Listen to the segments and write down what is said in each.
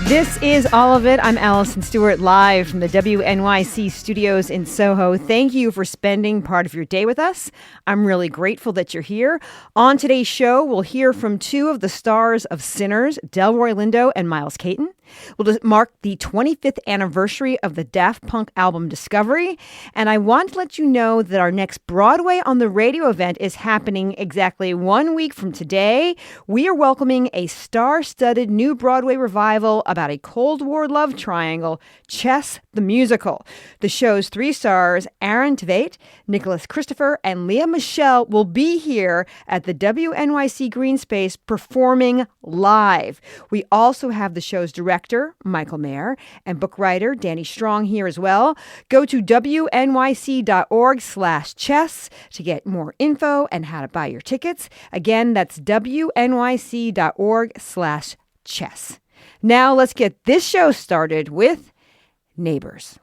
This is All of It. I'm Allison Stewart, live from the WNYC studios in Soho. Thank you for spending part of your day with us. I'm really grateful that you're here. On today's show, we'll hear from two of the stars of Sinners, Delroy Lindo and Miles Caton. We'll mark the 25th anniversary of the Daft Punk album Discovery. And I want to let you know that our next Broadway on the Radio event is happening exactly 1 week from today. We are welcoming a star-studded new Broadway revival about a Cold War love triangle, Chess the Musical. The show's three stars, Aaron Tveit, Nicholas Christopher, and Leah Michelle, will be here at the WNYC Green Space performing live. We also have the show's director, Michael Mayer, and book writer Danny Strong here as well. Go to wnyc.org/chess to get more info and how to buy your tickets. Again, that's wnyc.org/chess. Now let's get this show started with Neighbors.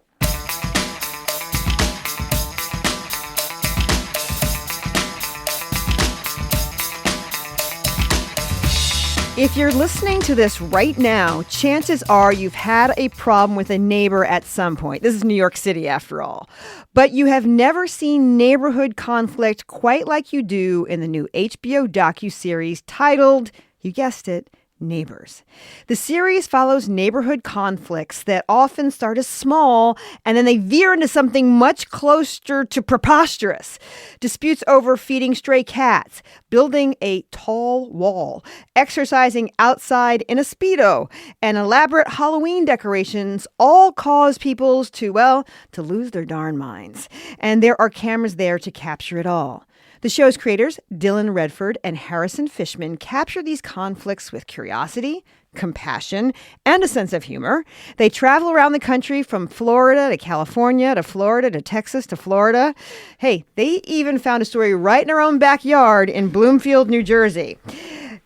If you're listening to this right now, chances are you've had a problem with a neighbor at some point. This is New York City, after all. But you have never seen neighborhood conflict quite like you do in the new HBO docuseries titled, you guessed it, Neighbors. The series follows neighborhood conflicts that often start as small and then they veer into something much closer to preposterous. Disputes over feeding stray cats, building a tall wall, exercising outside in a Speedo, and elaborate Halloween decorations all cause people to lose their darn minds. And there are cameras there to capture it all. The show's creators, Dylan Redford and Harrison Fishman, capture these conflicts with curiosity, compassion, and a sense of humor. They travel around the country from Florida to California to Florida to Texas to Florida. Hey, they even found a story right in our own backyard in Bloomfield, New Jersey.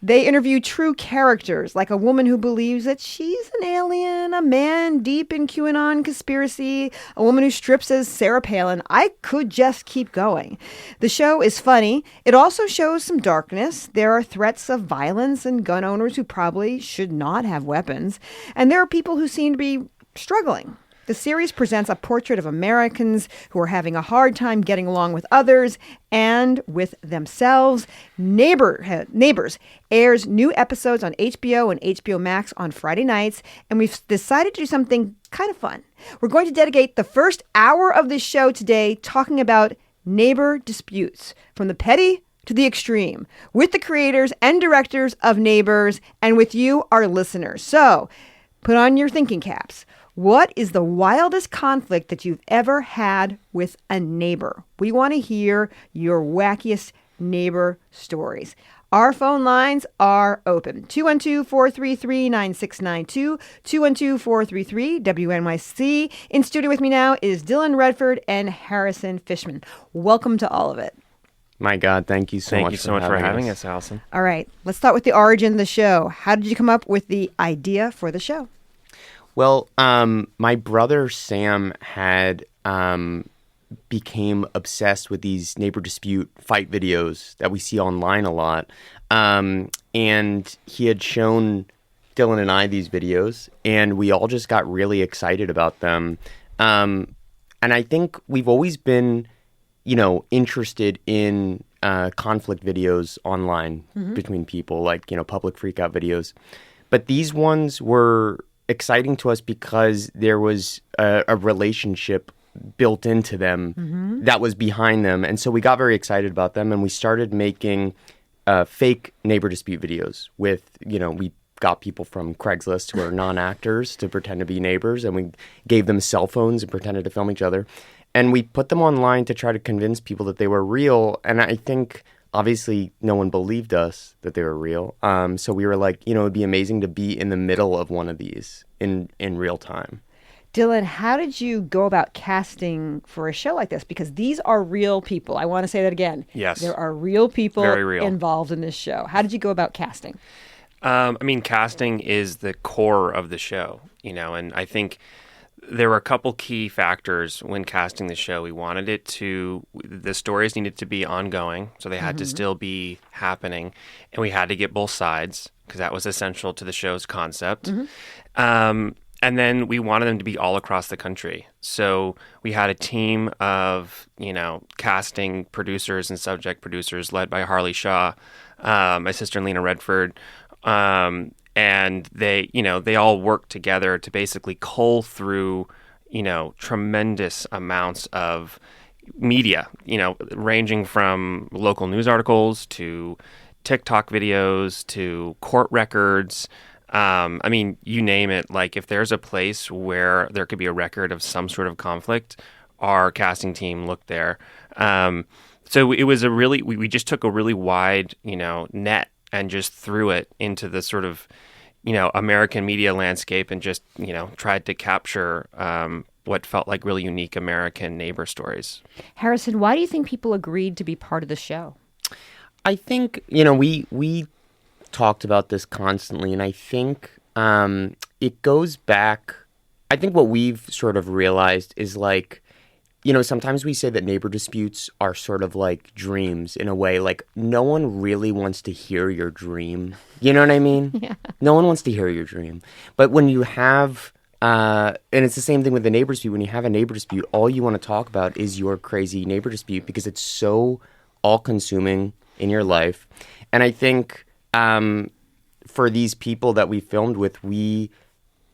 They interview true characters, like a woman who believes that she's an alien, a man deep in QAnon conspiracy, a woman who strips as Sarah Palin. I could just keep going. The show is funny. It also shows some darkness. There are threats of violence and gun owners who probably should not have weapons. And there are people who seem to be struggling. The series presents a portrait of Americans who are having a hard time getting along with others and with themselves. Neighbors airs new episodes on HBO and HBO Max on Friday nights, and we've decided to do something kind of fun. We're going to dedicate the first hour of this show today talking about neighbor disputes, from the petty to the extreme, with the creators and directors of Neighbors and with you, our listeners. So put on your thinking caps. What is the wildest conflict that you've ever had with a neighbor? We want to hear your wackiest neighbor stories. Our phone lines are open. 212-433-9692, 212-433-WNYC. In studio with me now is Dylan Redford and Harrison Fishman. Welcome to All of It. My God, thank you so much. Thank you so much for having us, Allison. All right, let's start with the origin of the show. How did you come up with the idea for the show? Well, my brother Sam had became obsessed with these neighbor dispute fight videos that we see online a lot. And he had shown Dylan and I these videos, and we all just got really excited about them. And I think we've always been, interested in conflict videos online between people, like, public freakout videos. But these ones were exciting to us because there was a relationship built into them that was behind them. And so we got very excited about them, and we started making fake neighbor dispute videos with, we got people from Craigslist who are non-actors to pretend to be neighbors, and we gave them cell phones and pretended to film each other. And we put them online to try to convince people that they were real. And I think obviously no one believed us that they were real. So we were like, it'd be amazing to be in the middle of one of these in real time. Dylan, how did you go about casting for a show like this? Because these are real people. I want to say that again. Yes. There are real people Very real. involved in this show. How did you go about casting? Casting is the core of the show, and I think there were a couple key factors when casting the show. We wanted the stories needed to be ongoing, so they had to still be happening, and we had to get both sides because that was essential to the show's concept. And then we wanted them to be all across the country. So we had a team of, casting producers and subject producers led by Harley Shaw, my sister Lena Redford, and they all worked together to basically cull through, tremendous amounts of media, ranging from local news articles to TikTok videos to court records. You name it. Like, if there's a place where there could be a record of some sort of conflict, our casting team looked there. So it was we just took a really wide, net and just threw it into the sort of, American media landscape and just, tried to capture what felt like really unique American neighbor stories. Harrison, why do you think people agreed to be part of the show? I think, we talked about this constantly, and I think it goes back. I think what we've sort of realized is like, sometimes we say that neighbor disputes are sort of like dreams in a way. Like, no one really wants to hear your dream. You know what I mean? Yeah. No one wants to hear your dream. But when you have, and it's the same thing with the neighbor dispute. When you have a neighbor dispute, all you want to talk about is your crazy neighbor dispute because it's so all-consuming in your life. And I think for these people that we filmed with, we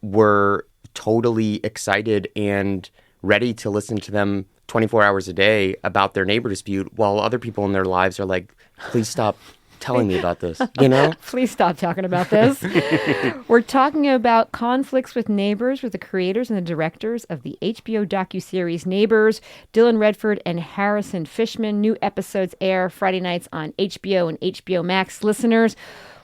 were totally excited and ready to listen to them 24 hours a day about their neighbor dispute, while other people in their lives are like, please stop telling me about this, Please stop talking about this. We're talking about conflicts with neighbors with the creators and the directors of the HBO docuseries Neighbors, Dylan Redford and Harrison Fishman. New episodes air Friday nights on HBO and HBO Max. Listeners,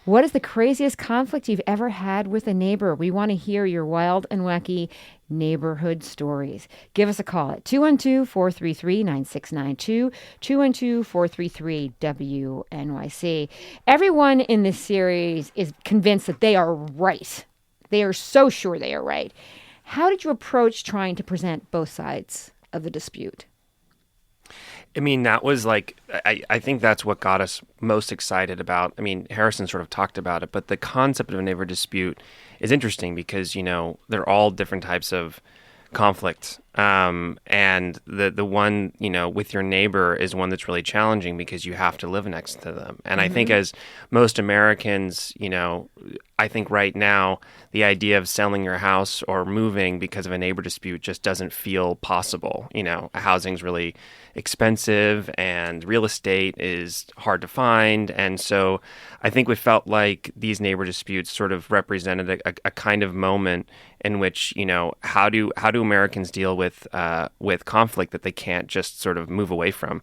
what is the craziest conflict you've ever had with a neighbor? We want to hear your wild and wacky neighborhood stories. Give us a call at 212-433-9692, 212-433-WNYC. Everyone in this series is convinced that they are right. They are so sure they are right. How did you approach trying to present both sides of the dispute? That was like, I think that's what got us most excited about. Harrison sort of talked about it, but the concept of a neighbor dispute is interesting because, they're all different types of conflict. And the one, with your neighbor is one that's really challenging because you have to live next to them. And I think as most Americans, I think right now the idea of selling your house or moving because of a neighbor dispute just doesn't feel possible. Housing's really expensive and real estate is hard to find. And so I think we felt like these neighbor disputes sort of represented a kind of moment in which, how do Americans deal with conflict that they can't just sort of move away from.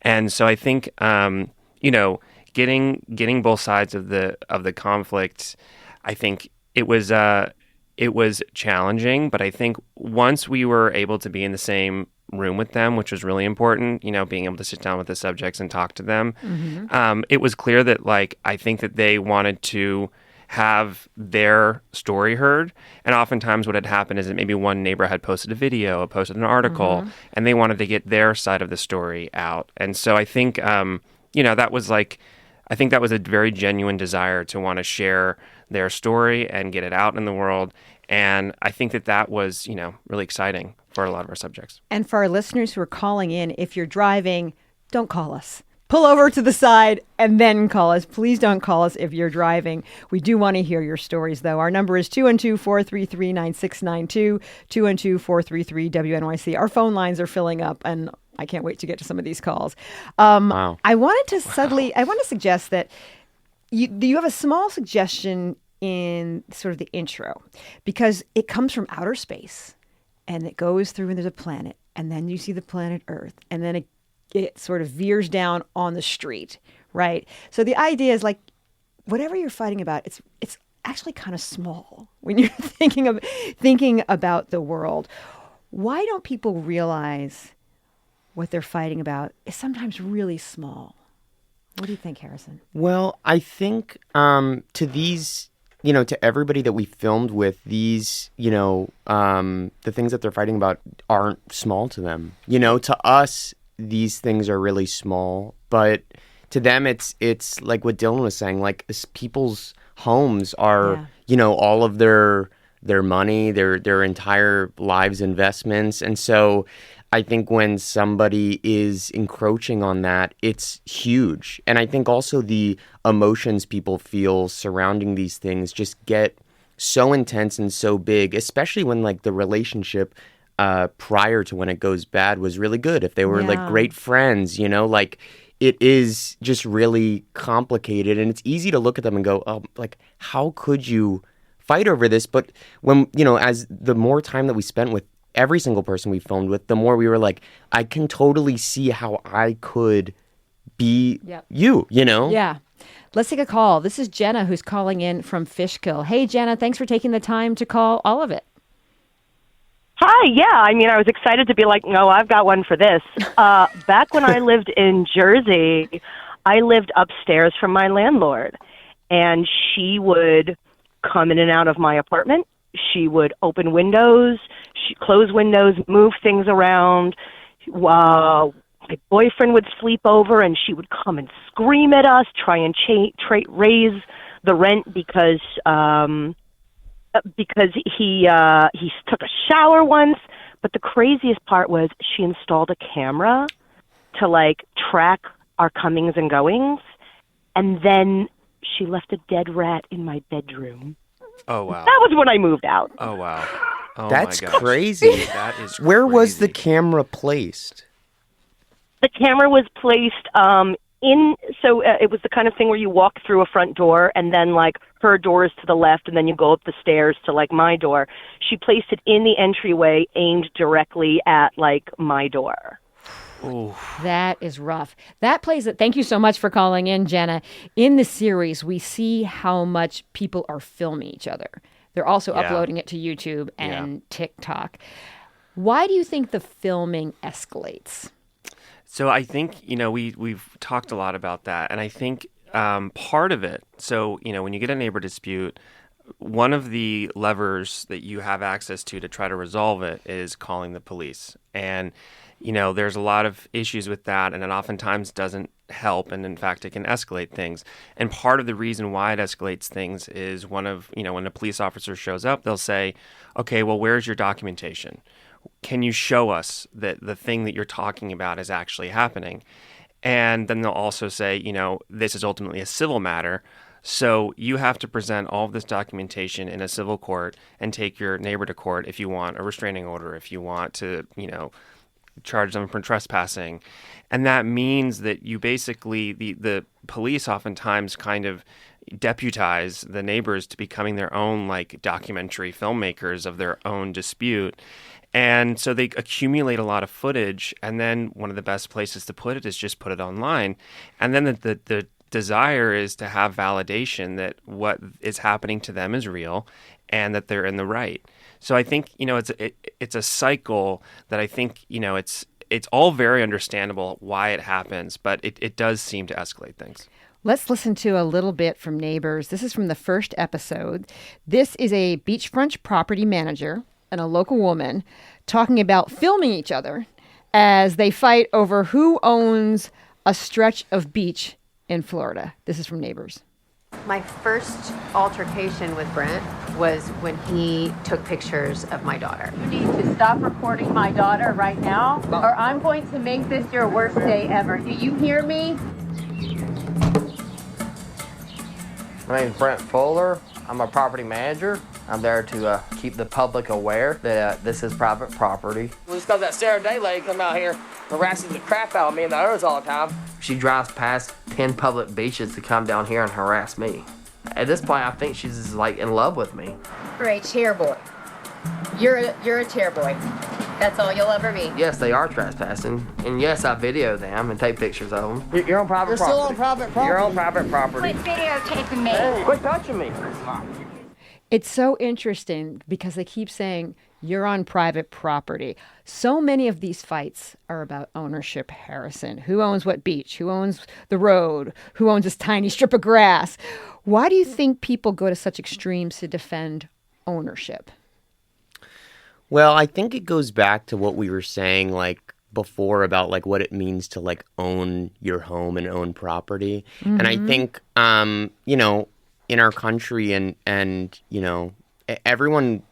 And so I think, getting both sides of the conflict, I think it was challenging, but I think once we were able to be in the same room with them, which was really important, being able to sit down with the subjects and talk to them, it was clear that I think that they wanted to have their story heard. And oftentimes what had happened is that maybe one neighbor had posted a video or posted an article, and they wanted to get their side of the story out. And so I think, that was I think that was a very genuine desire to want to share their story and get it out in the world. And I think that was, really exciting for a lot of our subjects. And for our listeners who are calling in, if you're driving, don't call us. Pull over to the side and then call us. Please don't call us if you're driving. We do want to hear your stories, though. Our number is 212-433-9692, 212-433-WNYC. Our phone lines are filling up, and I can't wait to get to some of these calls. Wow. I want to suggest that you have a small suggestion in sort of the intro, because it comes from outer space, and it goes through, and there's a planet, and then you see the planet Earth, and then it sort of veers down on the street, right? So the idea is whatever you're fighting about, it's actually kind of small when you're thinking about the world. Why don't people realize what they're fighting about is sometimes really small? What do you think, Harrison? Well, I think to these to everybody that we filmed with, these, the things that they're fighting about aren't small to them. To us, these things are really small, but to them, it's like what Dylan was saying, like people's homes are, all of their money, their entire lives' investments. And so I think when somebody is encroaching on that, it's huge. And I think also the emotions people feel surrounding these things just get so intense and so big, especially when like the relationship prior to when it goes bad was really good. If they were like great friends, like it is just really complicated. And it's easy to look at them and go, oh, like, how could you fight over this? But when, as the more time that we spent with every single person we filmed with, the more we were like, I can totally see how I could be you. Yeah. Let's take a call. This is Jenna who's calling in from Fishkill. Hey, Jenna, thanks for taking the time to call all of it. Hi, yeah. I mean, I was excited to be like, no, I've got one for this. Back when I lived in Jersey, I lived upstairs from my landlord, and she would come in and out of my apartment. She would open windows, close windows, move things around. My boyfriend would sleep over, and she would come and scream at us, try and raise the rent because he took a shower once. But the craziest part was she installed a camera to like track our comings and goings, and then she left a dead rat in my bedroom. Oh, wow. That was when I moved out. Oh, wow. Oh, That's my gosh. crazy. That is crazy. Where was the camera placed? The camera was placed it was the kind of thing where you walk through a front door, and then like her door is to the left, and then you go up the stairs to like my door. She placed it in the entryway, aimed directly at like my door. Ooh. That is rough. That plays it. Thank you so much for calling in, Jenna. In the series, we see how much people are filming each other. They're also uploading it to YouTube and TikTok. Why do you think the filming escalates? So I think, we've talked a lot about that. And I think part of it, so, when you get a neighbor dispute, one of the levers that you have access to try to resolve it is calling the police. And there's a lot of issues with that, and it oftentimes doesn't help. And in fact, it can escalate things. And part of the reason why it escalates things is when a police officer shows up, they'll say, okay, well, where's your documentation? Can you show us that the thing that you're talking about is actually happening? And then they'll also say, this is ultimately a civil matter. So you have to present all of this documentation in a civil court and take your neighbor to court if you want a restraining order, if you want to, charge them for trespassing. And that means that you basically, the police oftentimes kind of deputize the neighbors to becoming their own like documentary filmmakers of their own dispute. And so they accumulate a lot of footage, and then one of the best places to put it is just put it online. And then the desire is to have validation that what is happening to them is real and that they're in the right. So I think, it's a cycle that I think, it's all very understandable why it happens, but it does seem to escalate things. Let's listen to a little bit from neighbors. This is from the first episode. This is a beachfront property manager and a local woman talking about filming each other as they fight over who owns a stretch of beach in Florida. This is from neighbors. My first altercation with Brent was when he took pictures of my daughter. You need to stop recording my daughter right now, or I'm going to make this your worst day ever. Do you hear me? My name is Brent Fuller. I'm a property manager. I'm there to keep the public aware that this is private property. Well, just because that Sarah Day lady come out here harassing the crap out of me and the others all the time. She drives past 10 public beaches to come down here and harass me. At this point, I think she's just, like in love with me. You're a chair boy. You're a chair boy. That's all you'll ever be. Yes, they are trespassing. And yes, I video them and take pictures of them. You're on private property. Still on private property. You're on private property. Quit videotaping me. Hey, quit touching me. It's so interesting because they keep saying you're on private property. So many of these fights are about ownership, Harrison. Who owns what beach? Who owns the road? Who owns this tiny strip of grass? Why do you think people go to such extremes to defend ownership? Well, I think it goes back to what we were saying like before about like what it means to like own your home and own property. And I think you know, in our country and you know,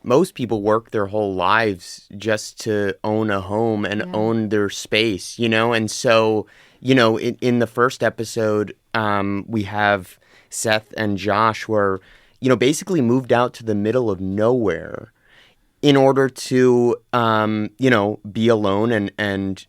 most people work their whole lives just to own a home and own their space, you know? And so, you know, in the first episode, we have Seth and Josh who are, you know, basically moved out to the middle of nowhere in order to, you know, be alone and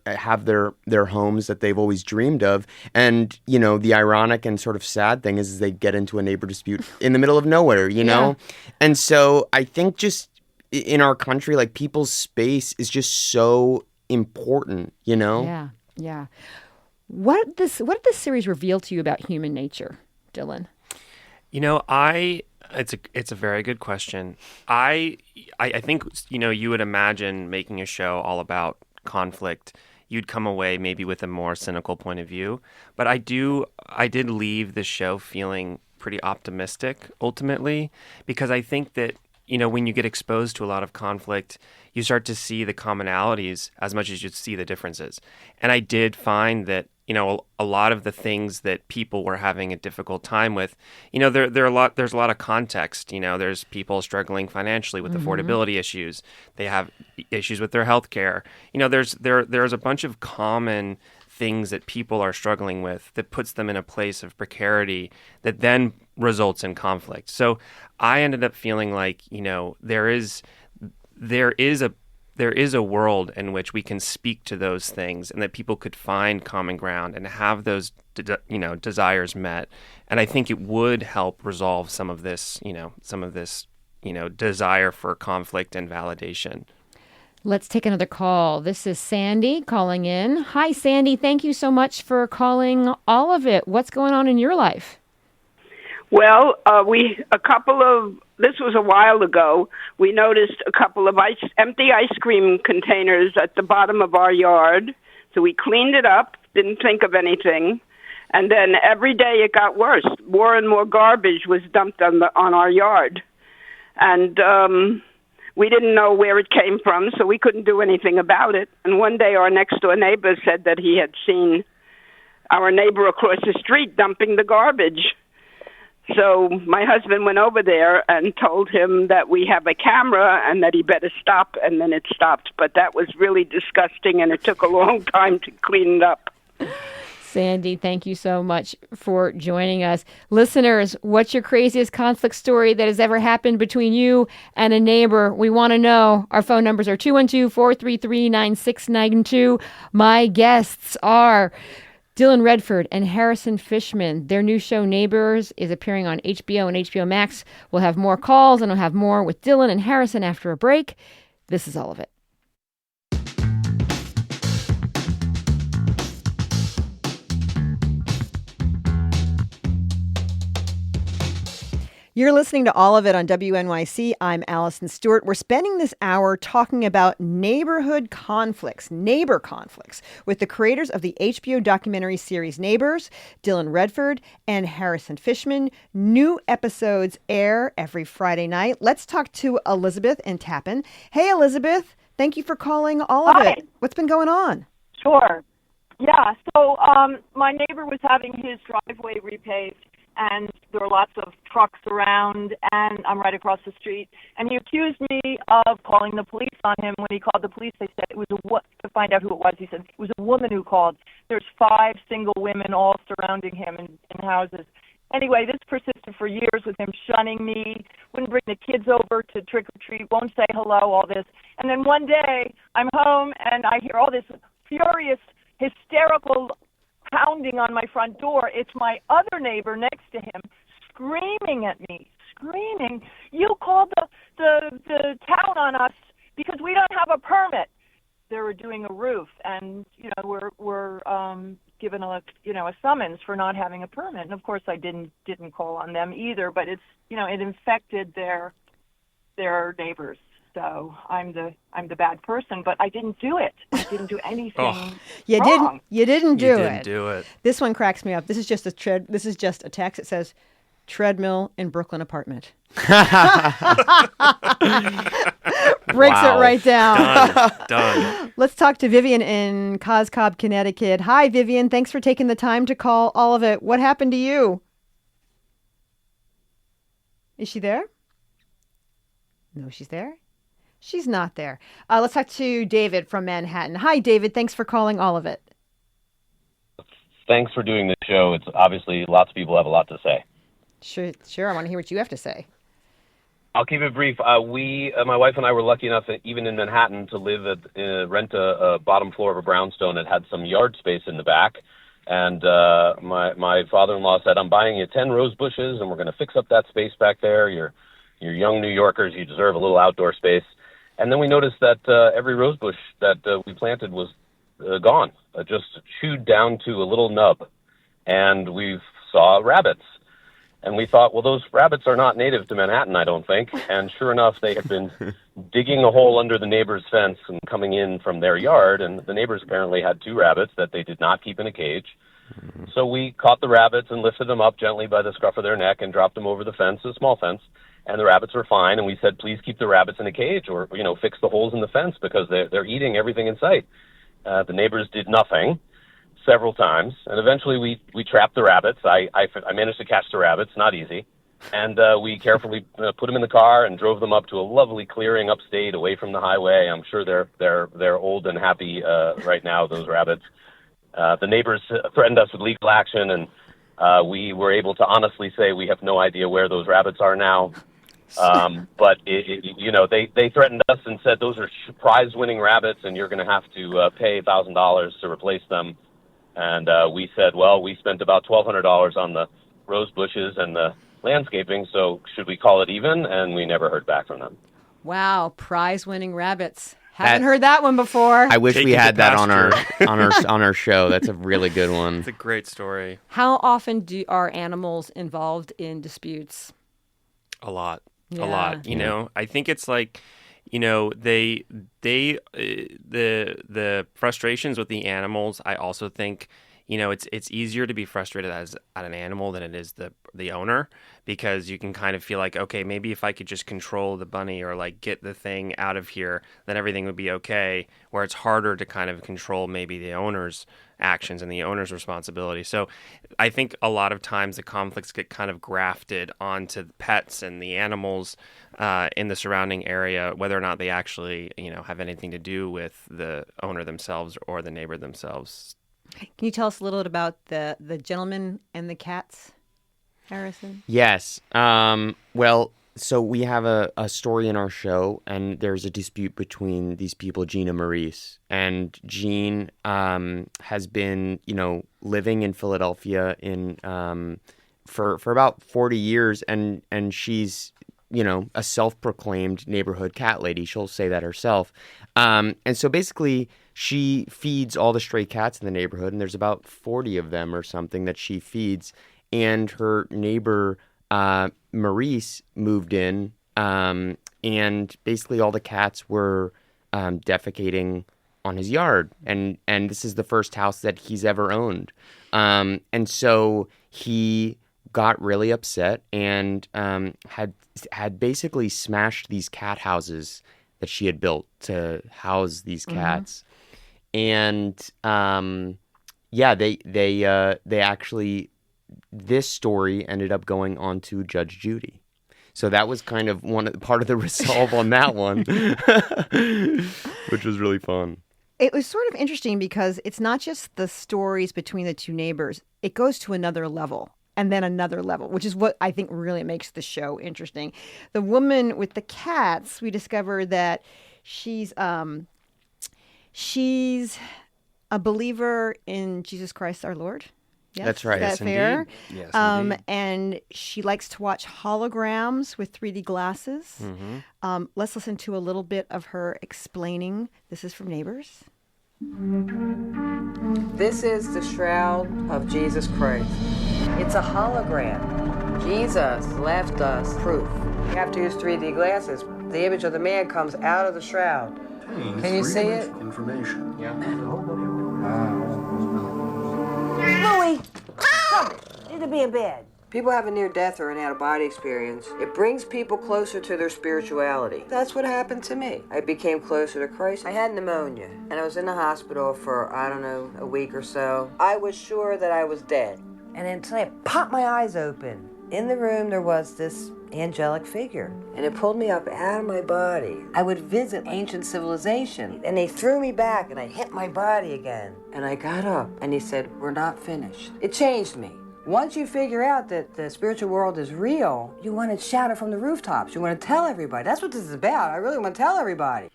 have their homes that they've always dreamed of. And, you know, the ironic and sort of sad thing is they get into a neighbor dispute in the middle of nowhere, you know? And so I think just in our country, like people's space is just so important, you know? Yeah. What did this series reveal to you about human nature, Dylan? You know, it's a very good question. I think, you know, you would imagine making a show all about conflict. You'd come away maybe with a more cynical point of view. But I did leave the show feeling pretty optimistic ultimately, because I think that, you know, when you get exposed to a lot of conflict, you start to see the commonalities as much as you see the differences. And I did find that, you know, a lot of the things that people were having a difficult time with, you know, there's a lot of context. You know, there's people struggling financially with affordability issues. They have issues with their health care. You know, there's a bunch of common things that people are struggling with that puts them in a place of precarity that then results in conflict. So I ended up feeling like, you know, there is a world in which we can speak to those things and that people could find common ground and have those, you know, desires met. And I think it would help resolve some of this, you know, desire for conflict and validation. Let's take another call. This is Sandy calling in. Hi, Sandy. Thank you so much for calling All of It. What's going on in your life? Well, this was a while ago, we noticed a couple of empty ice cream containers at the bottom of our yard. So we cleaned it up, didn't think of anything. And then every day it got worse. More and more garbage was dumped on our yard. And we didn't know where it came from, so we couldn't do anything about it. And one day our next-door neighbor said that he had seen our neighbor across the street dumping the garbage. So my husband went over there and told him that we have a camera and that he better stop, and then it stopped. But that was really disgusting, and it took a long time to clean it up. Sandy, thank you so much for joining us. Listeners, what's your craziest conflict story that has ever happened between you and a neighbor? We want to know. Our phone numbers are 212-433-9692. My guests are Dylan Redford and Harrison Fishman. Their new show, Neighbors, is appearing on HBO and HBO Max. We'll have more calls, and we'll have more with Dylan and Harrison after a break. This is All of It. You're listening to All of It on WNYC. I'm Allison Stewart. We're spending this hour talking about neighbor conflicts, with the creators of the HBO documentary series Neighbors, Dylan Redford and Harrison Fishman. New episodes air every Friday night. Let's talk to Elizabeth in Tappan. Hey, Elizabeth. Thank you for calling All of It. What's been going on? Sure. Yeah, so my neighbor was having his driveway repaved, and there were lots of trucks around, and I'm right across the street. And he accused me of calling the police on him. When he called the police, they said it was to find out who it was. He said it was a woman who called. There's 5 single women all surrounding him in houses. Anyway, this persisted for years with him shunning me, wouldn't bring the kids over to trick or treat, won't say hello, all this. And then one day, I'm home, and I hear all this furious, hysterical pounding on my front door. It's my other neighbor next to him screaming at me, screaming, "You called the town on us because we don't have a permit." They were doing a roof, and we're given a summons for not having a permit. And of course, I didn't call on them either. But it's it infected their neighbors. So I'm the bad person, but I didn't do it. I didn't do anything wrong. You didn't do it. This one cracks me up. This is just a text. It says, treadmill in Brooklyn apartment. Breaks it right down. Done. Let's talk to Vivian in Cos Cob, Connecticut. Hi, Vivian. Thanks for taking the time to call all of it. What happened to you? Is she there? No, she's there. She's not there. Let's talk to David from Manhattan. Hi, David. Thanks for calling all of it. Thanks for doing this show. It's obviously lots of people have a lot to say. Sure. I want to hear what you have to say. I'll keep it brief. My wife and I were lucky enough, even in Manhattan, to rent a bottom floor of a brownstone that had some yard space in the back. And my father-in-law said, "I'm buying you 10 rose bushes, and we're going to fix up that space back there. You're young New Yorkers. You deserve a little outdoor space." And then we noticed that every rose bush that we planted was gone, just chewed down to a little nub. And we saw rabbits. And we thought, well, those rabbits are not native to Manhattan, I don't think. And sure enough, they had been digging a hole under the neighbor's fence and coming in from their yard. And the neighbors apparently had 2 rabbits that they did not keep in a cage. Mm-hmm. So we caught the rabbits and lifted them up gently by the scruff of their neck and dropped them over the fence, a small fence. And the rabbits were fine. And we said, please keep the rabbits in a cage or, fix the holes in the fence because they're eating everything in sight. The neighbors did nothing several times. And eventually we trapped the rabbits. I managed to catch the rabbits, not easy. And we carefully put them in the car and drove them up to a lovely clearing upstate away from the highway. I'm sure they're old and happy right now, those rabbits. The neighbors threatened us with legal action, and we were able to honestly say we have no idea where those rabbits are now. But they threatened us and said those are prize-winning rabbits, and you're going to have to pay $1,000 to replace them. And we said, well, we spent about $1,200 on the rose bushes and the landscaping, so should we call it even? And we never heard back from them. Wow, prize-winning rabbits. Haven't heard that one before. I wish we had that on our show. That's a really good one. It's a great story. How often are animals involved in disputes? A lot. Yeah. A lot. I think it's like, the frustrations with the animals. I also think, it's easier to be frustrated at an animal than it is the owner, because you can kind of feel like, okay, maybe if I could just control the bunny or like get the thing out of here, then everything would be okay. Where it's harder to kind of control maybe the owner's actions and the owner's responsibility. So I think a lot of times the conflicts get kind of grafted onto the pets and the animals in the surrounding area, whether or not they actually, have anything to do with the owner themselves or the neighbor themselves. Can you tell us a little bit about the gentleman and the cats, Harrison? Yes. Well, so we have a story in our show, and there's a dispute between these people, Jean and Maurice. And Jean has been, living in Philadelphia for about 40 years, and she's, a self-proclaimed neighborhood cat lady. She'll say that herself. And so basically, she feeds all the stray cats in the neighborhood, and there's about 40 of them or something that she feeds. And her neighbor, Maurice, moved in, and basically all the cats were defecating on his yard. And this is the first house that he's ever owned. And so he got really upset and had basically smashed these cat houses that she had built to house these cats. And they actually, this story ended up going on to Judge Judy. So that was kind of part of the resolve on that one, which was really fun. It was sort of interesting because it's not just the stories between the two neighbors. It goes to another level and then another level, which is what I think really makes the show interesting. The woman with the cats, we discover that she's a believer in Jesus Christ our Lord. Yes, that's right. Is that fair? Yes, indeed. And she likes to watch holograms with 3D glasses. Mm-hmm. Let's listen to a little bit of her explaining. This is from Neighbors. This is the shroud of Jesus Christ. It's a hologram. Jesus left us proof. You have to use 3D glasses. The image of the man comes out of the shroud. Can you see it? Information. Yeah. Louie, stop it. You need to be in bed. People have a near-death or an out-of-body experience. It brings people closer to their spirituality. That's what happened to me. I became closer to Christ. I had pneumonia, and I was in the hospital for, I don't know, a week or so. I was sure that I was dead. And then suddenly I popped my eyes open. In the room, there was this angelic figure, and it pulled me up out of my body. I would visit ancient civilization, and they threw me back, and I hit my body again. And I got up, and he said, "We're not finished." It changed me. Once you figure out that the spiritual world is real, you want to shout it from the rooftops. You want to tell everybody. That's what this is about. I really want to tell everybody.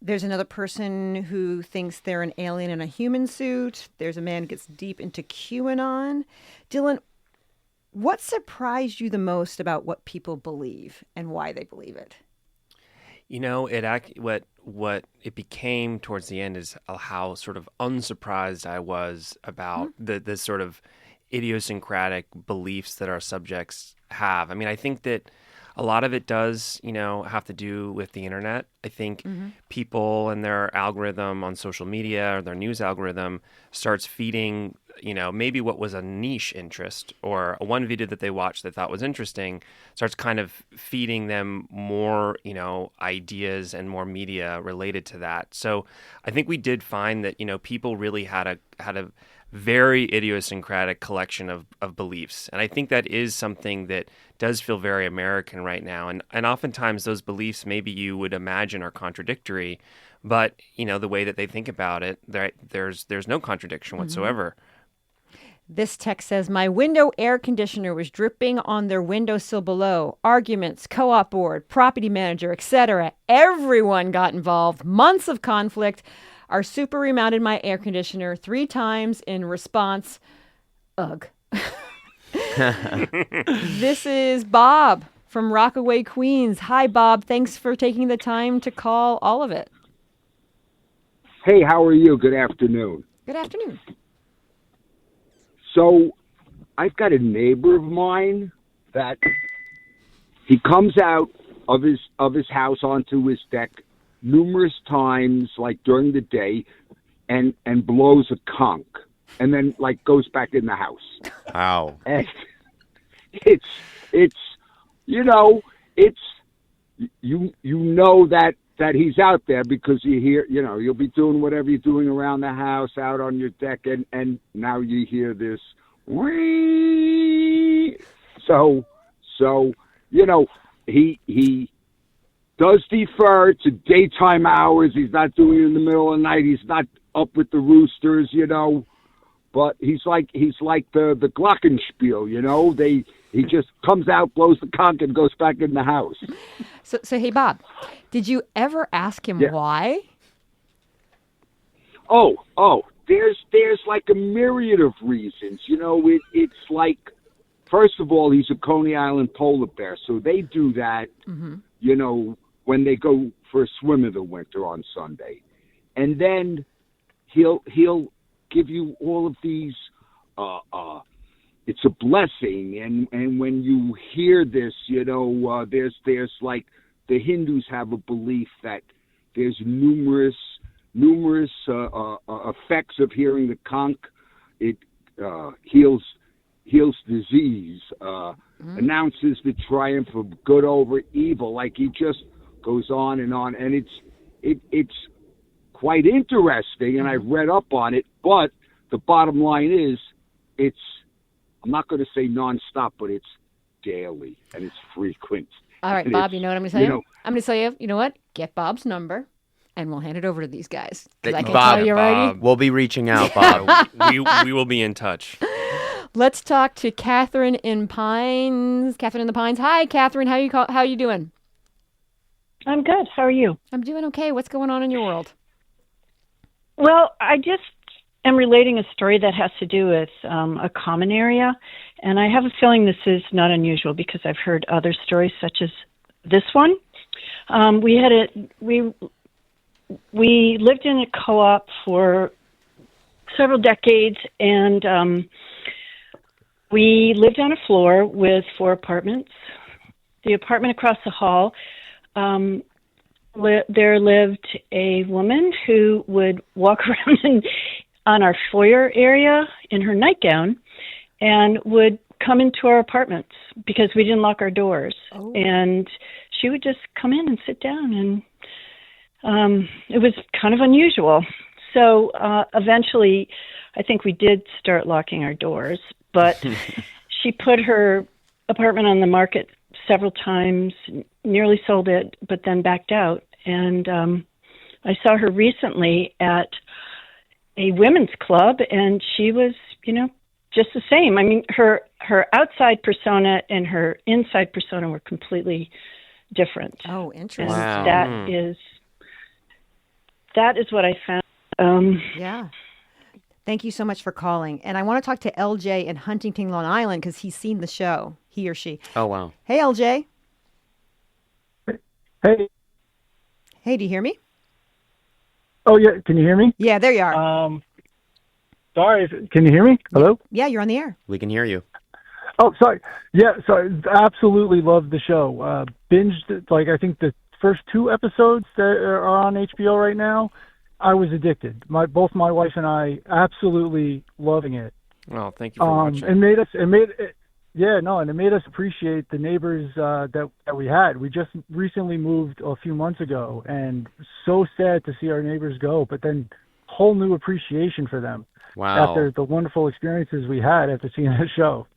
There's another person who thinks they're an alien in a human suit. There's a man who gets deep into QAnon. Dylan, what surprised you the most about what people believe and why they believe it? You know, what it became towards the end is how sort of unsurprised I was about the sort of idiosyncratic beliefs that our subjects have. I mean, I think that a lot of it does, have to do with the internet. I think people and their algorithm on social media or their news algorithm starts feeding, maybe what was a niche interest or one video that they watched they thought was interesting starts kind of feeding them more, ideas and more media related to that. So I think we did find that, people really had a very idiosyncratic collection of beliefs. And I think that is something that does feel very American right now. And oftentimes those beliefs maybe you would imagine are contradictory, but, the way that they think about it, there's no contradiction whatsoever. This text says, my window air conditioner was dripping on their windowsill below. Arguments, co-op board, property manager, etc. Everyone got involved. Months of conflict. Our super remounted my air conditioner 3 times in response. Ugh. This is Bob from Rockaway, Queens. Hi, Bob. Thanks for taking the time to call all of it. Hey, how are you? Good afternoon. Good afternoon. So, I've got a neighbor of mine that he comes out of his house onto his deck numerous times, like during the day, and blows a conch, and then like goes back in the house. Wow. And it's you know that he's out there because you hear, you'll be doing whatever you're doing around the house, out on your deck, and now you hear this whee. So he does defer to daytime hours. He's not doing it in the middle of the night. He's not up with the roosters, but he's like the glockenspiel, he just comes out, blows the conch, and goes back in the house. So hey, Bob, did you ever ask him why? Oh, there's like a myriad of reasons. It's like, first of all, he's a Coney Island polar bear, so they do that, when they go for a swim in the winter on Sunday. And then he'll give you all of these, it's a blessing. And when you hear this, there's like, the Hindus have a belief that there's numerous effects of hearing the conch. It heals disease, announces the triumph of good over evil. Like, he just goes on, and it's quite interesting, and I've read up on it. But the bottom line is, I'm not going to say nonstop, but it's daily and it's frequent. All right, Bob, you know what I'm going to tell you? I'm going to tell you, you know what? Get Bob's number, and we'll hand it over to these guys. I can tell you already. We'll be reaching out, Bob. we will be in touch. Let's talk to Catherine in Pines. Catherine in the Pines. Hi, Catherine. How you doing? I'm good. How are you? I'm doing okay. What's going on in your world? Well, I just am relating a story that has to do with a common area, and I have a feeling this is not unusual because I've heard other stories such as this one. We we lived in a co-op for several decades, and we lived on a floor with 4 apartments. The apartment across the hall, there lived a woman who would walk around on our foyer area in her nightgown and would come into our apartments because we didn't lock our doors. Oh. And she would just come in and sit down, and it was kind of unusual. So eventually, I think we did start locking our doors, but she put her apartment on the market several times, nearly sold it, but then backed out. And I saw her recently at a women's club, and she was, just the same. I mean, her outside persona and her inside persona were completely different. Oh, interesting. And Wow. that is what I found. Yeah. Thank you so much for calling. And I want to talk to LJ in Huntington, Long Island, because he's seen the show, he or she. Oh, wow. Hey, LJ. Hey. Hey, do you hear me? Oh, yeah. Can you hear me? Yeah, there you are. Sorry. Can you hear me? Hello? Yeah, you're on the air. We can hear you. Oh, sorry. Yeah, sorry. Absolutely loved the show. Binged, I think the first 2 episodes that are on HBO right now. I was addicted. Both my wife and I absolutely loving it. Well, thank you for watching. And it made us appreciate the neighbors that we had. We just recently moved a few months ago, and so sad to see our neighbors go, but then whole new appreciation for them. Wow. After the wonderful experiences we had after seeing the show.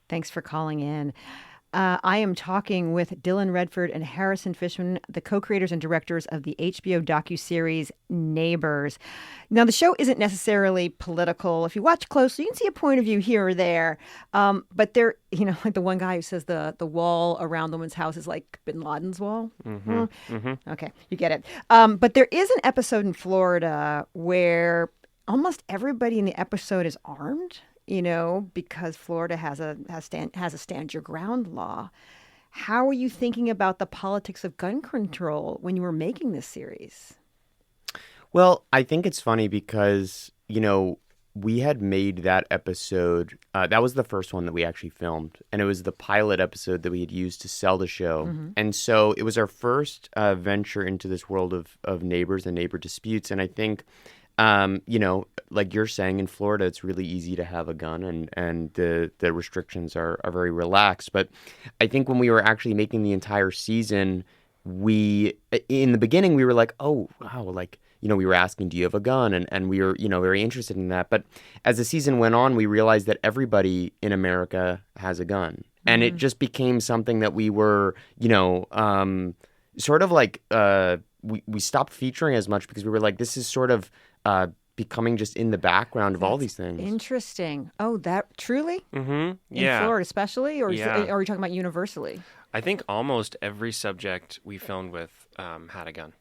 Thanks for calling in. I am talking with Dylan Redford and Harrison Fishman, the co-creators and directors of the HBO docuseries Neighbors. Now, the show isn't necessarily political. If you watch closely, you can see a point of view here or there. But there, like the one guy who says the wall around the woman's house is like Bin Laden's wall. Mm-hmm. Mm-hmm. Okay, you get it. But there is an episode in Florida where almost everybody in the episode is armed. Because Florida has a stand your ground law. How are you thinking about the politics of gun control when you were making this series? Well, I think it's funny because, we had made that episode. That was the first one that we actually filmed. And it was the pilot episode that we had used to sell the show. Mm-hmm. And so it was our first venture into this world of neighbors and neighbor disputes. And I think like you're saying, in Florida, it's really easy to have a gun and the restrictions are very relaxed. But I think when we were actually making the entire season, in the beginning, we were like, oh, wow, we were asking, do you have a gun? And we were, very interested in that. But as the season went on, we realized that everybody in America has a gun. Mm-hmm. And it just became something that we were, sort of like, we stopped featuring as much because we were like, this is sort of becoming just in the background of all these things. Interesting. Oh, that truly? Mm-hmm. Yeah. In Florida especially? Or yeah. Are we talking about universally? I think almost every subject we filmed with had a gun.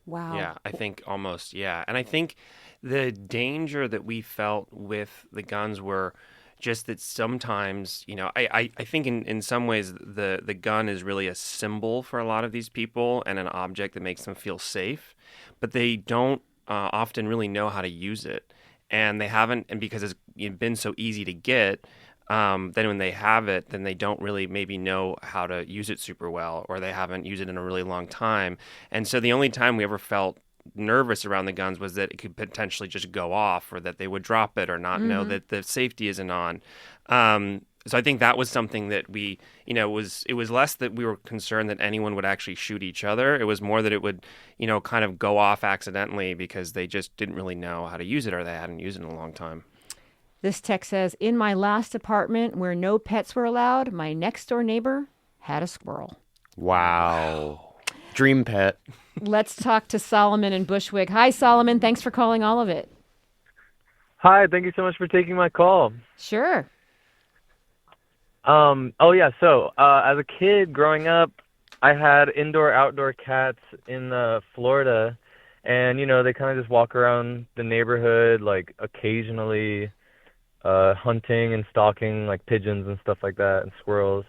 Wow. Yeah, I think almost, yeah. And I think the danger that we felt with the guns were just that sometimes, I think in some ways the gun is really a symbol for a lot of these people and an object that makes them feel safe, but they don't often really know how to use it. And they haven't, and because it's been so easy to get, then when they have it, then they don't really maybe know how to use it super well, or they haven't used it in a really long time. And so the only time we ever felt nervous around the guns was that it could potentially just go off, or that they would drop it or not know that the safety isn't on. So I think that was something that we, it was less that we were concerned that anyone would actually shoot each other. It was more that it would, kind of go off accidentally because they just didn't really know how to use it, or they hadn't used it in a long time. This text says, in my last apartment where no pets were allowed, my next door neighbor had a squirrel. Wow. Dream pet. Let's talk to Solomon in Bushwick. Hi, Solomon. Thanks for calling all of it. Hi. Thank you so much for taking my call. Sure. So as a kid growing up, I had indoor-outdoor cats in Florida, and, they kind of just walk around the neighborhood, occasionally hunting and stalking, pigeons and stuff like that, and squirrels.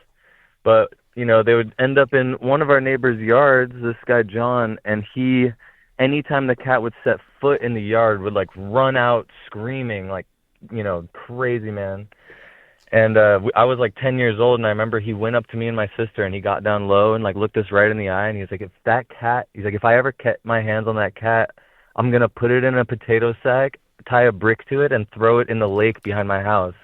But, they would end up in one of our neighbors' yards, this guy John, and he anytime the cat would set foot in the yard, would like run out screaming, like, you know, crazy, man. And I was like 10 years old, and I remember he went up to me and my sister, and he got down low and like looked us right in the eye, and he was like, if I ever get my hands on that cat, I'm gonna put it in a potato sack, tie a brick to it, and throw it in the lake behind my house.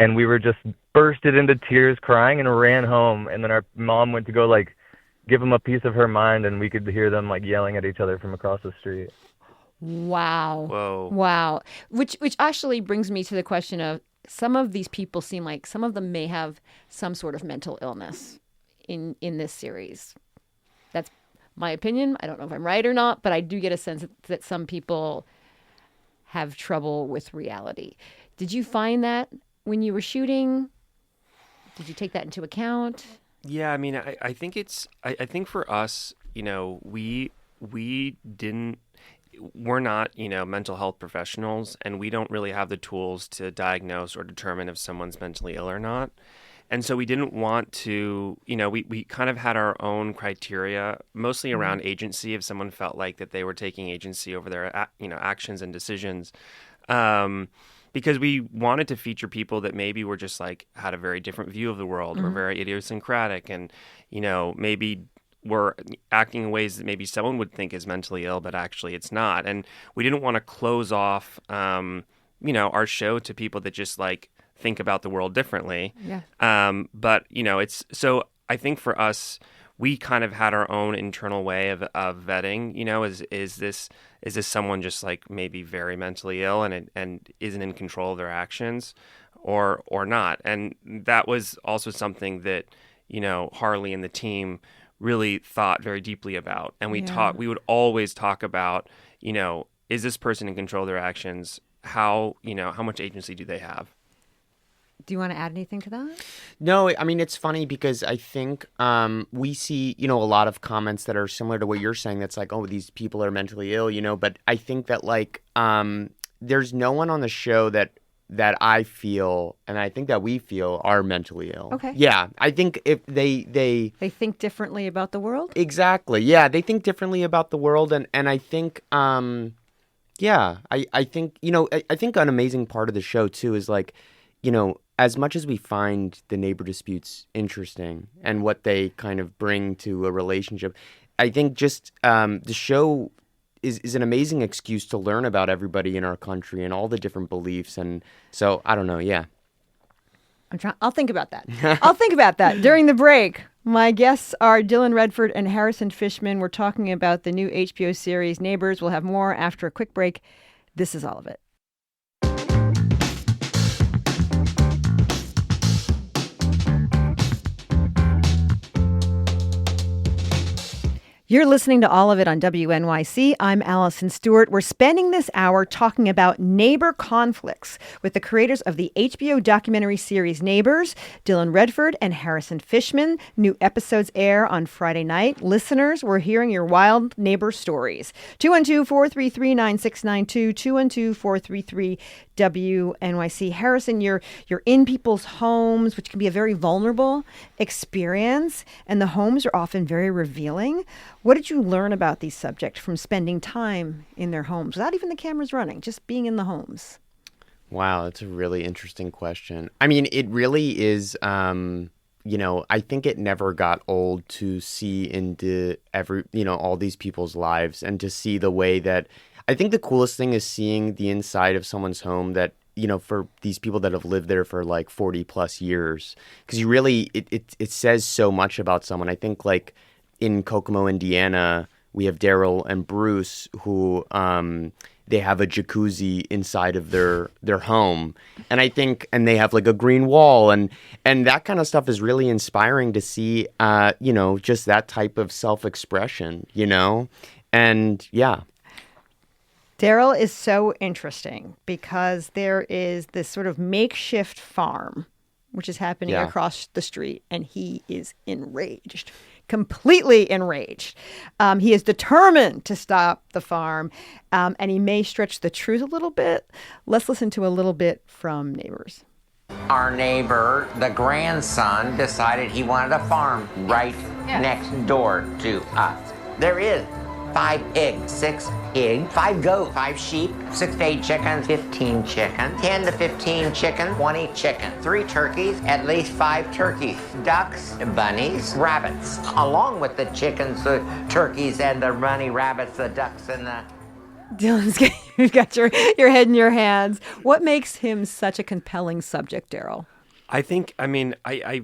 And we were just bursted into tears, crying, and ran home. And then our mom went to go like give him a piece of her mind, and we could hear them like yelling at each other from across the street. Wow. Whoa. Wow. Which actually brings me to the question of, some of these people seem like some of them may have some sort of mental illness in this series. That's my opinion. I don't know if I'm right or not, but I do get a sense that some people have trouble with reality. Did you find that when you were shooting? Did you take that into account? Yeah, I mean, I think I think for us, you know, we're not, you know, mental health professionals, and we don't really have the tools to diagnose or determine if someone's mentally ill or not. And so we didn't want to, you know, we kind of had our own criteria, mostly around agency, if someone felt like that they were taking agency over their, you know, actions and decisions. Because we wanted to feature people that maybe were just like had a very different view of the world, were very idiosyncratic, and, you know, maybe were acting in ways that maybe someone would think is mentally ill, but actually it's not. And we didn't want to close off, you know, our show to people that just like think about the world differently. Yeah. But, you know, it's so I think for us, we kind of had our own internal way of vetting, you know, is this someone just like maybe very mentally ill and isn't in control of their actions or not. And that was also something that, you know, Harley and the team really thought very deeply about. And we would always talk about, you know, is this person in control of their actions? How much agency do they have? Do you want to add anything to that? No, I mean, it's funny because I think we see, you know, a lot of comments that are similar to what you're saying. That's like, oh, these people are mentally ill, you know, but I think that like there's no one on the show that I feel, and I think that we feel, are mentally ill. Okay. Yeah, I think if they think differently about the world? Exactly. Yeah, they think differently about the world, and I think yeah, I think, you know, I think an amazing part of the show too is like, you know, as much as we find the neighbor disputes interesting and what they kind of bring to a relationship, I think just the show is an amazing excuse to learn about everybody in our country and all the different beliefs. And so, I don't know, yeah. I'll think about that. I'll think about that. During the break, my guests are Dylan Redford and Harrison Fishman. We're talking about the new HBO series, Neighbors. We'll have more after a quick break. This is all of it. You're listening to All of It on WNYC. I'm Allison Stewart. We're spending this hour talking about neighbor conflicts with the creators of the HBO documentary series Neighbors, Dylan Redford and Harrison Fishman. New episodes air on Friday night. Listeners, we're hearing your wild neighbor stories. 212-433-9692, 212-433-WNYC. Harrison, you're in people's homes, which can be a very vulnerable experience, and the homes are often very revealing. What did you learn about these subjects from spending time in their homes without even the cameras running, just being in the homes? Wow, that's a really interesting question. I mean, it really is, you know, I think it never got old to see into all these people's lives and to see the way that, I think the coolest thing is seeing the inside of someone's home that, you know, for these people that have lived there for like 40 plus years, because you really, it says so much about someone. I think like, in Kokomo, Indiana, we have Daryl and Bruce who they have a jacuzzi inside of their home. And I think, and they have like a green wall and that kind of stuff is really inspiring to see, you know, just that type of self-expression, you know? And yeah. Daryl is so interesting because there is this sort of makeshift farm, which is happening across the street, and he is enraged. Completely enraged. He is determined to stop the farm, and he may stretch the truth a little bit. Let's listen to a little bit from Neighbors. Our neighbor, the grandson, decided he wanted a farm right next door to us. There is 5 pigs, 6 pigs, 5 goats, 5 sheep, 6 to 8 chickens, 15 chickens, 10 to 15 chickens, 20 chickens, 3 turkeys, at least 5 turkeys, ducks, bunnies, rabbits, along with the chickens, the turkeys, and the bunny rabbits, the ducks, and the... You've got your head in your hands. What makes him such a compelling subject, Daryl? I think, I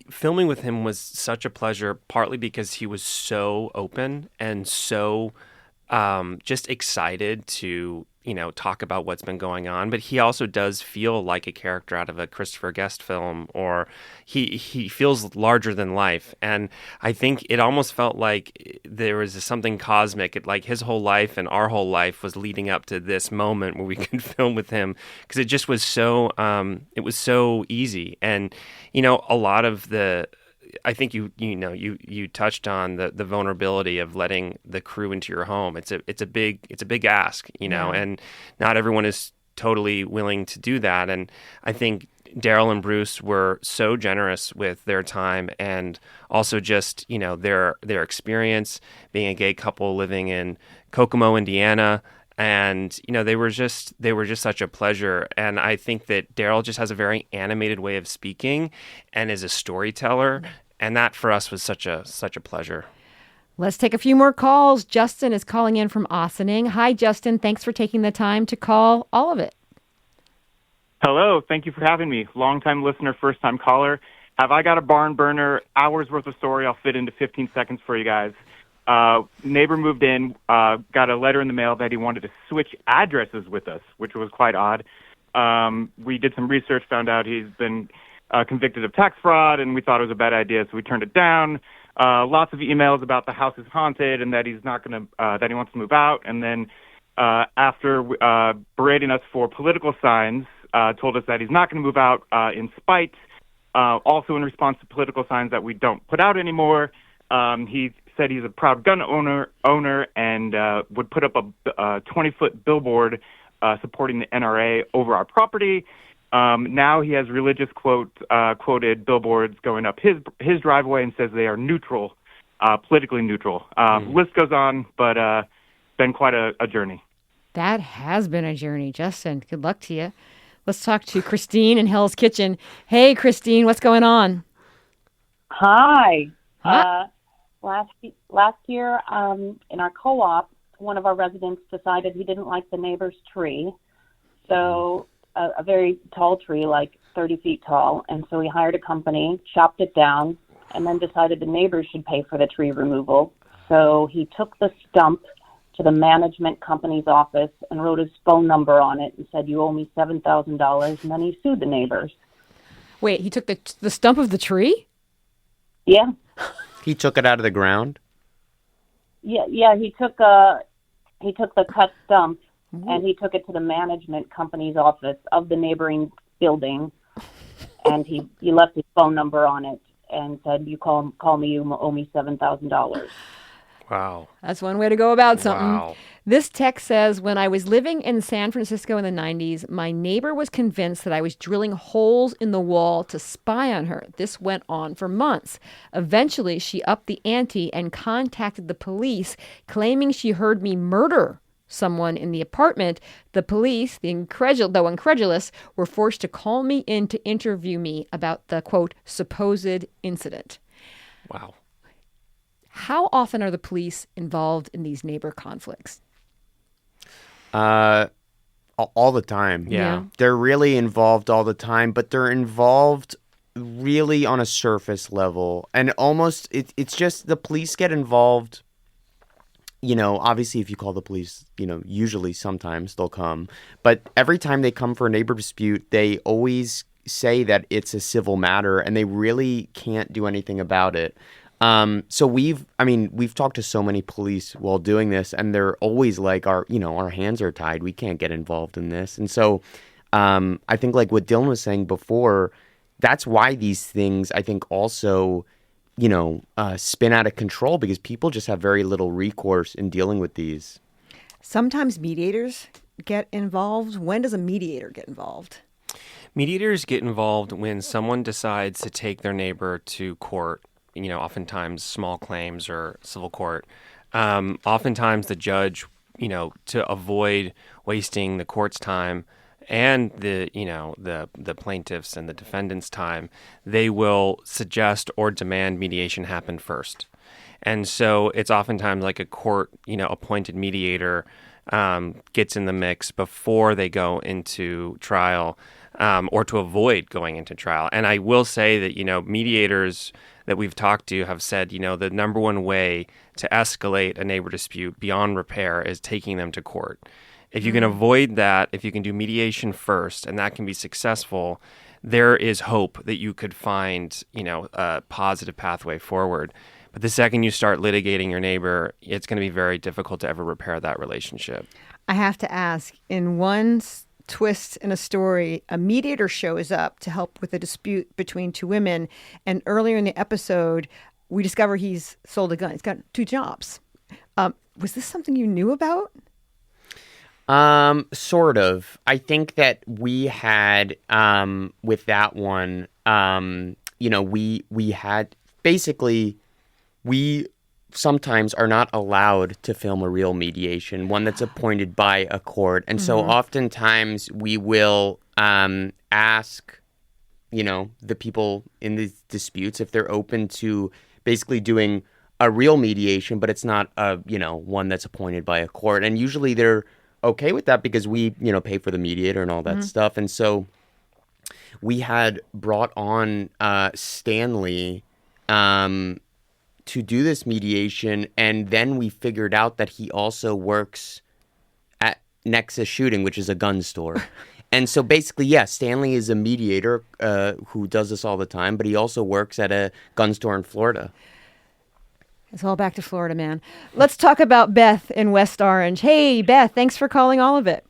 filming with him was such a pleasure, partly because he was so open and so just excited to, talk about what's been going on. But he also does feel like a character out of a Christopher Guest film, or he feels larger than life. And I think it almost felt like there was something cosmic. Like his whole life and our whole life was leading up to this moment where we could film with him, because it just was so, it was so easy. And, a lot of I think you touched on the vulnerability of letting the crew into your home. It's a big ask, and not everyone is totally willing to do that. And I think Daryl and Bruce were so generous with their time, and also just their experience being a gay couple living in Kokomo, Indiana. And they were just such a pleasure. And I think that Daryl just has a very animated way of speaking and is a storyteller. And that for us was such a pleasure. Let's take a few more calls. Justin is calling in from Ossining. Hi, Justin. Thanks for taking the time to call all of it. Hello. Thank you for having me. Long-time listener, first-time caller. Have I got a barn burner, hours worth of story I'll fit into 15 seconds for you guys. Neighbor moved in, got a letter in the mail that he wanted to switch addresses with us, which was quite odd. We did some research, found out he's been convicted of tax fraud, and we thought it was a bad idea, so we turned it down. Lots of emails about the house is haunted and that he's not going to, that he wants to move out. And then after berating us for political signs, told us that he's not going to move out in spite. Also in response to political signs that we don't put out anymore. He said he's a proud gun owner and would put up a 20-foot billboard supporting the NRA over our property. Now he has religious quoted billboards going up his driveway and says they are neutral, politically neutral. List goes on, but been quite a journey. That has been a journey, Justin. Good luck to you. Let's talk to Christine in Hell's Kitchen. Hey, Christine, what's going on? Hi. Huh? Last year, in our co-op, one of our residents decided he didn't like the neighbor's tree. So a very tall tree, like 30 feet tall. And so he hired a company, chopped it down, and then decided the neighbors should pay for the tree removal. So he took the stump to the management company's office and wrote his phone number on it and said, "You owe me $7,000, and then he sued the neighbors. Wait, he took the stump of the tree? Yeah. He took it out of the ground? Yeah, he took the cut stump and he took it to the management company's office of the neighboring building, and he left his phone number on it and said, "You call me, you owe me $7,000. Wow. That's one way to go about something. Wow. This text says, when I was living in San Francisco in the 90s, my neighbor was convinced that I was drilling holes in the wall to spy on her. This went on for months. Eventually, she upped the ante and contacted the police, claiming she heard me murder someone in the apartment. The police, though incredulous, were forced to call me in to interview me about the, quote, supposed incident. Wow. How often are the police involved in these neighbor conflicts? All the time. Yeah. They're really involved all the time, but they're involved really on a surface level. And almost, it's just the police get involved. Obviously, if you call the police, usually sometimes they'll come. But every time they come for a neighbor dispute, they always say that it's a civil matter and they really can't do anything about it. So we've talked to so many police while doing this, and they're always like, our hands are tied. We can't get involved in this. And so, I think like what Dylan was saying before, that's why these things, I think also, spin out of control, because people just have very little recourse in dealing with these. Sometimes mediators get involved. When does a mediator get involved? Mediators get involved when someone decides to take their neighbor to court, oftentimes small claims or civil court, oftentimes the judge, to avoid wasting the court's time and the plaintiffs and the defendants' time, they will suggest or demand mediation happen first. And so it's oftentimes like a court, appointed mediator gets in the mix before they go into trial, or to avoid going into trial. And I will say that, mediators that we've talked to have said, the number one way to escalate a neighbor dispute beyond repair is taking them to court. If you can avoid that, if you can do mediation first, and that can be successful, there is hope that you could find, a positive pathway forward. But the second you start litigating your neighbor, it's going to be very difficult to ever repair that relationship. I have to ask, in one twist in a story, a mediator shows up to help with a dispute between two women. And earlier in the episode, we discover he's sold a gun. He's got 2 jobs. Was this something you knew about? Sort of. I think that we had, with that one, we had basically, we sometimes are not allowed to film a real mediation, one that's appointed by a court. And so oftentimes we will, ask, the people in these disputes if they're open to basically doing a real mediation, but it's not one that's appointed by a court. And usually they're okay with that because we, pay for the mediator and all that stuff. And so we had brought on Stanley to do this mediation, and then we figured out that he also works at Nexus Shooting, which is a gun store. And so basically, Stanley is a mediator who does this all the time, but he also works at a gun store in Florida. It's all back to Florida, man. Let's talk about Beth in West Orange. Hey, Beth, thanks for calling all of it.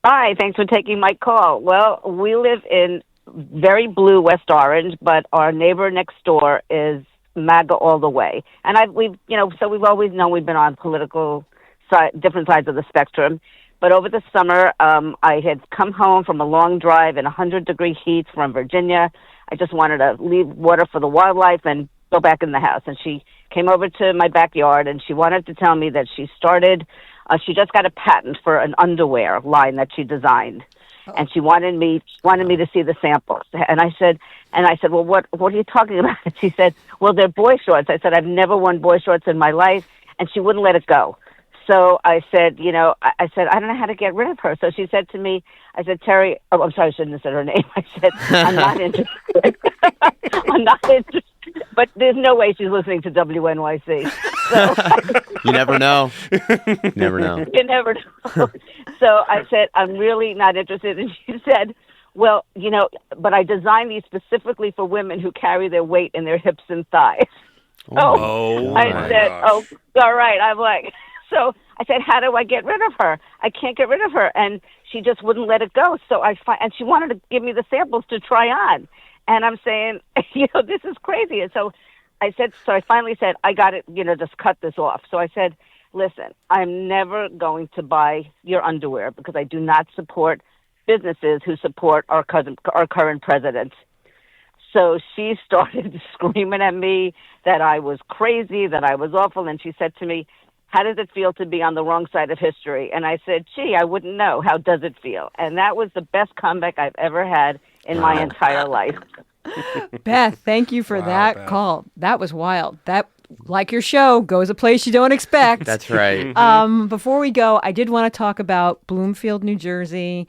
Hi, thanks for taking my call. Well, we live in very blue West Orange, but our neighbor next door is MAGA all the way. And we've always known we've been on different sides of the spectrum. But over the summer, I had come home from a long drive in 100-degree heat from Virginia. I just wanted to leave water for the wildlife and go back in the house. And she came over to my backyard, and she wanted to tell me that she just got a patent for an underwear line that she designed. And she wanted me to see the samples. And I said, well, what are you talking about? And she said, well, they're boy shorts. I said, I've never worn boy shorts in my life. And she wouldn't let it go. So I said, I don't know how to get rid of her. So she said to me, I said, Terry, I'm sorry, I shouldn't have said her name. I said, I'm not interested. I'm not interested. But there's no way she's listening to WNYC. So, you never know. Never know. You never know. So I said, I'm really not interested. And she said, well, but I designed these specifically for women who carry their weight in their hips and thighs. Oh, I said, oh, all right. I'm like, so I said, how do I get rid of her? I can't get rid of her. And she just wouldn't let it go. So and she wanted to give me the samples to try on. And I'm saying, this is crazy. And so I finally said, I got it, just cut this off. So I said, listen, I'm never going to buy your underwear because I do not support businesses who support our current president. So she started screaming at me that I was crazy, that I was awful. And she said to me, how does it feel to be on the wrong side of history? And I said, gee, I wouldn't know. How does it feel? And that was the best comeback I've ever had in my entire life. Beth, thank you for that call. That was wild. That, like your show, goes a place you don't expect. That's right. Before we go, I did want to talk about Bloomfield, New Jersey.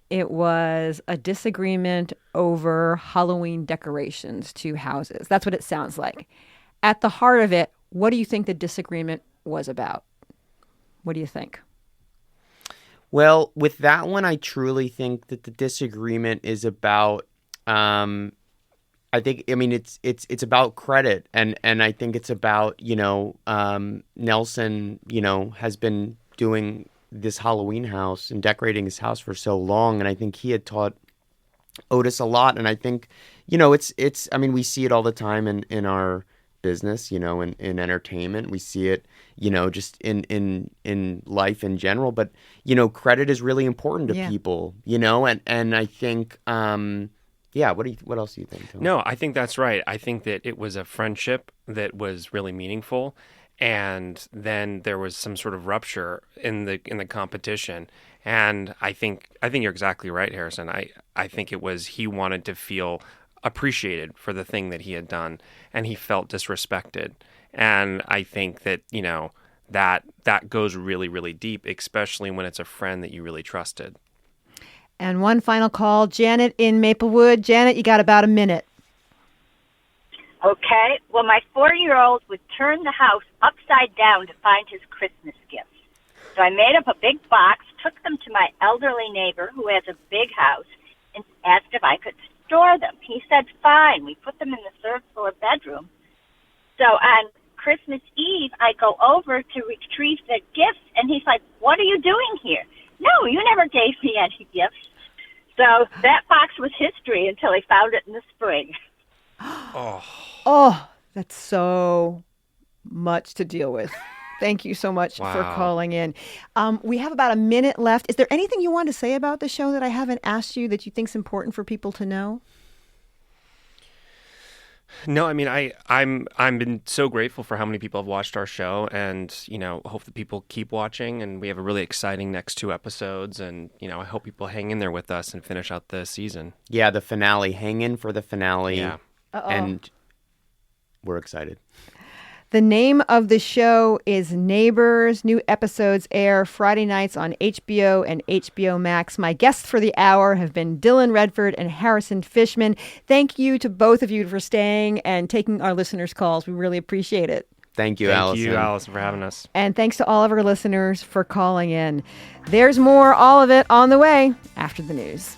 It was a disagreement over Halloween decorations to houses. That's what it sounds like. At the heart of it, what do you think the disagreement was about? What do you think? Well, with that one, I truly think that the disagreement is about, it's about credit. And I think it's about, Nelson, has been doing this Halloween house and decorating his house for so long. And I think he had taught Otis a lot. And I think, we see it all the time in our business, in entertainment. We see it, just in life in general. But, credit is really important to people, and I think, what else do you think, Tom? No, I think that's right. I think that it was a friendship that was really meaningful. and then there was some sort of rupture in the competition. And I think you're exactly right, Harrison. I think it was he wanted to feel appreciated for the thing that he had done, and he felt disrespected. And I think that, that goes really, really deep, especially when it's a friend that you really trusted. And one final call, Janet in Maplewood. Janet, you got about a minute. Okay. Well, my 4-year-old would turn the house upside down to find his Christmas gifts. So I made up a big box, took them to my elderly neighbor who has a big house, and asked if I could store them. He said, fine. We put them in the third floor bedroom. So on Christmas Eve, I go over to retrieve the gifts, and he's like, what are you doing here? No, you never gave me any gifts. So that box was history until he found it in the spring. Oh, that's so much to deal with. Thank you so much for calling in. We have about a minute left. Is there anything you want to say about the show that I haven't asked you that you think is important for people to know? No, I mean, I'm been so grateful for how many people have watched our show, and hope that people keep watching. And we have a really exciting next 2 episodes, and I hope people hang in there with us and finish out the season. Yeah, the finale. Hang in for the finale. Yeah. And we're excited. The name of the show is Neighbors. New episodes air Friday nights on HBO and HBO Max. My guests for the hour have been Dylan Redford and Harrison Fishman. Thank you to both of you for staying and taking our listeners' calls. We really appreciate it. Thank you, Allison. Thank you, Allison, for having us. And thanks to all of our listeners for calling in. There's more, all of it, on the way after the news.